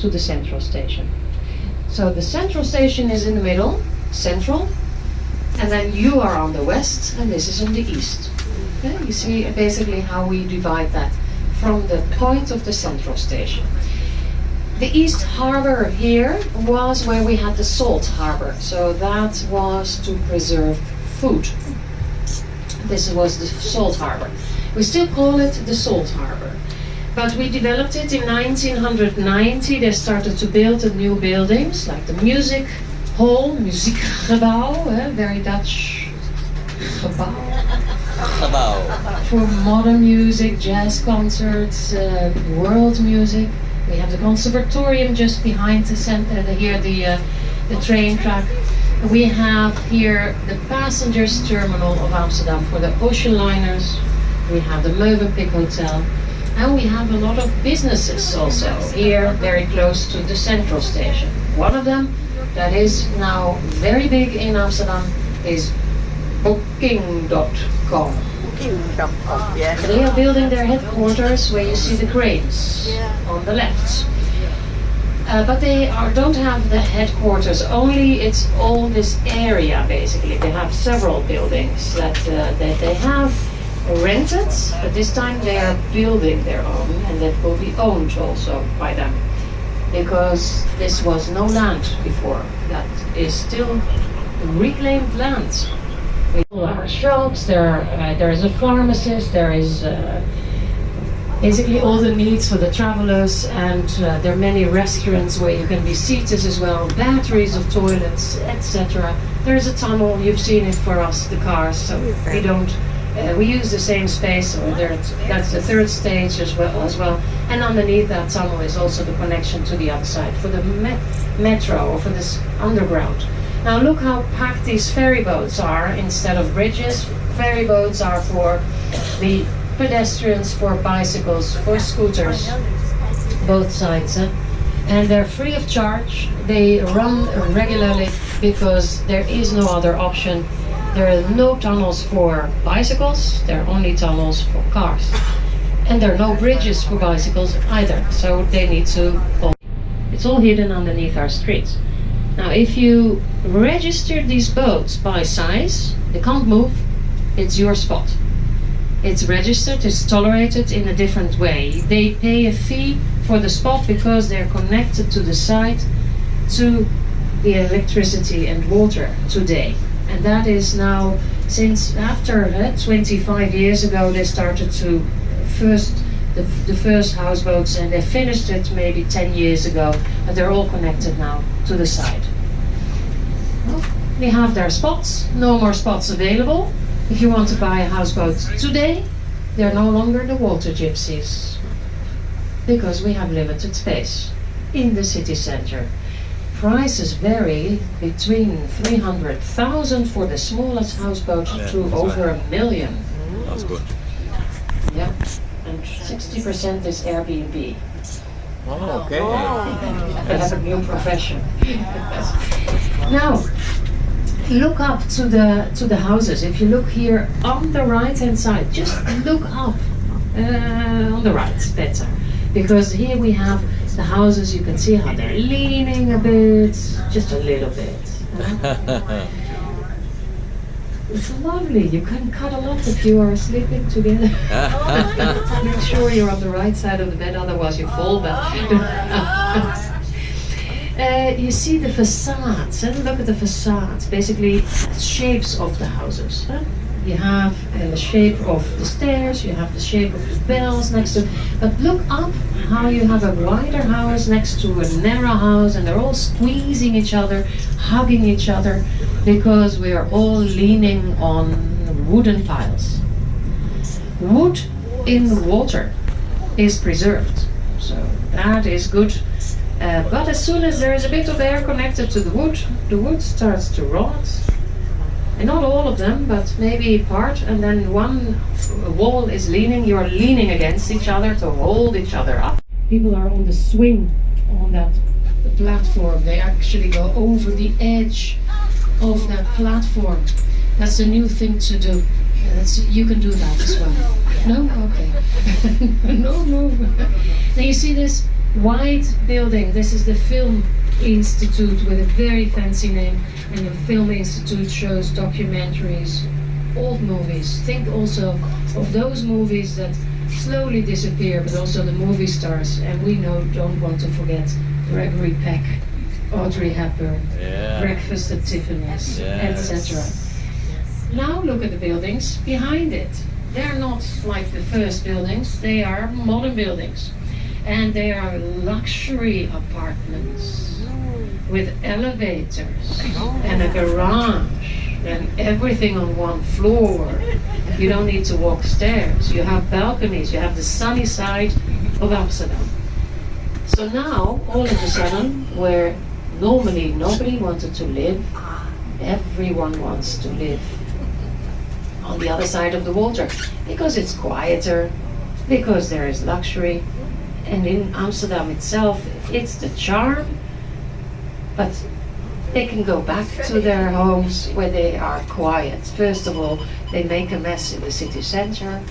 To the central station. So the central station is in the middle, central, and then you are on the west and this is on the east. Okay? You see basically how we divide that from the point of the central station. The East Harbor here was where we had the salt harbor, so that was to preserve food. This was the salt harbor. We still call it the salt harbor. But we developed it in 1990. They started to build the new buildings, like the music hall, muziekgebouw, very Dutch gebouw. For modern music, jazz concerts, world music. We have the conservatorium just behind the center, here the train track. We have here the passengers terminal of Amsterdam for the ocean liners. We have the Mövenpick Hotel. And we have a lot of businesses also here, very close to the central station. One of them that is now very big in Amsterdam is Booking.com. Booking.com, yeah. They are building their headquarters where you see the cranes on the left. But they don't have the headquarters only, it's all this area basically. They have several buildings that they have rented, but this time they are building their own, and that will be owned also by them, because this was no land before. That is still reclaimed land. There are shops, there is a pharmacist, there is basically all the needs for the travelers, and there are many restaurants where you can be seated as well, batteries of toilets, etc. There is a tunnel, you've seen it for us, the cars, so we don't. We use the same space, so that's the third stage as well. And underneath that tunnel is also the connection to the other side for the metro or for this underground. Now look how packed these ferry boats are instead of bridges. Ferry boats are for the pedestrians, for bicycles, for scooters, both sides. And they're free of charge. They run regularly because there is no other option. There are no tunnels for bicycles, there are only tunnels for cars. And there are no bridges for bicycles either, so they need to... It's all hidden underneath our streets. Now if you register these boats by size, they can't move, it's your spot. It's registered, it's tolerated in a different way. They pay a fee for the spot because they're connected to the site to the electricity and water today. And that is now, since after 25 years ago they started to the first houseboats, and they finished it maybe 10 years ago, but they're all connected now to the side. They have their spots, no more spots available. If you want to buy a houseboat today, they're no longer the water gypsies, because we have limited space in the city center. Prices vary between 300,000 for the smallest houseboat to over $1 million. That's good. Yep, and 60% is Airbnb. Oh, okay. They have a new profession. Now, look up to the houses. If you look here on the right hand side, just look up on the right, better, because here we have the houses. You can see how they're leaning a bit, just a little bit. It's lovely. You can cuddle up if you are sleeping together. Make sure you're on the right side of the bed, otherwise you fall back. You see the facades, and look at the facades, basically shapes of the houses. You have the shape of the stairs, you have the shape of the bells next to, but look up how you have a wider house next to a narrow house, and they're all squeezing each other, hugging each other, because we are all leaning on wooden piles. Wood in water is preserved, so that is good. But as soon as there is a bit of air connected to the wood starts to rot. And not all of them, but maybe part, and then one wall is leaning, you're leaning against each other to hold each other up. People are on the swing on that platform. They actually go over the edge of that platform. That's a new thing to do. You can do that as well. No? Okay. No. Now you see this white building. This is the Film Institute with a very fancy name. And the Film Institute shows documentaries, old movies. Think also of those movies that slowly disappear, but also the movie stars. And we don't want to forget Gregory Peck, Audrey Hepburn, Breakfast at Tiffany's, etc. Now look at the buildings behind it. They're not like the first buildings, they are modern buildings. And they are luxury apartments with elevators and a garage and everything on one floor. You don't need to walk stairs. You have balconies. You have the sunny side of Amsterdam. So now, all of a sudden, where normally nobody wanted to live, everyone wants to live on the other side of the water, because it's quieter, because there is luxury. And in Amsterdam itself, it's the charm, but they can go back to their homes where they are quiet. First of all, they make a mess in the city center,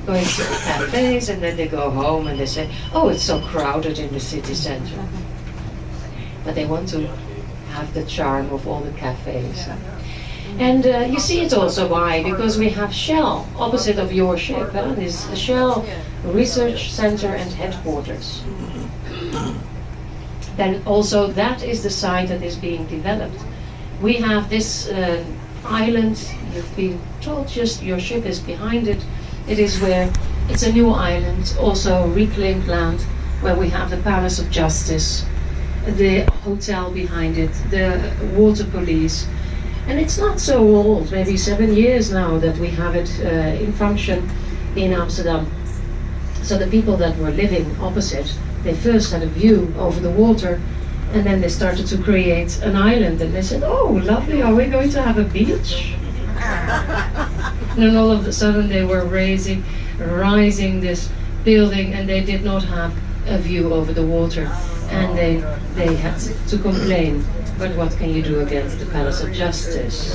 going to the cafes, and then they go home and they say, oh, it's so crowded in the city center. But they want to have the charm of all the cafes. And you see it also why, because we have Shell opposite of your ship. This is Shell Research Center and Headquarters. Then also that is the site that is being developed. We have this island, you've been told just your ship is behind it. It is where, it's a new island, also reclaimed land, where we have the Palace of Justice, the hotel behind it, the water police. And it's not so old, maybe 7 years now that we have it in function in Amsterdam. So the people that were living opposite, they first had a view over the water, and then they started to create an island, and they said, oh, lovely, are we going to have a beach? And then all of a sudden they were rising this building, and they did not have a view over the water, and they had to complain. But what can you do against the Palace of Justice?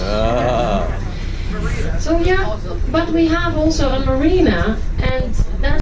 So yeah, but we have also a marina, and that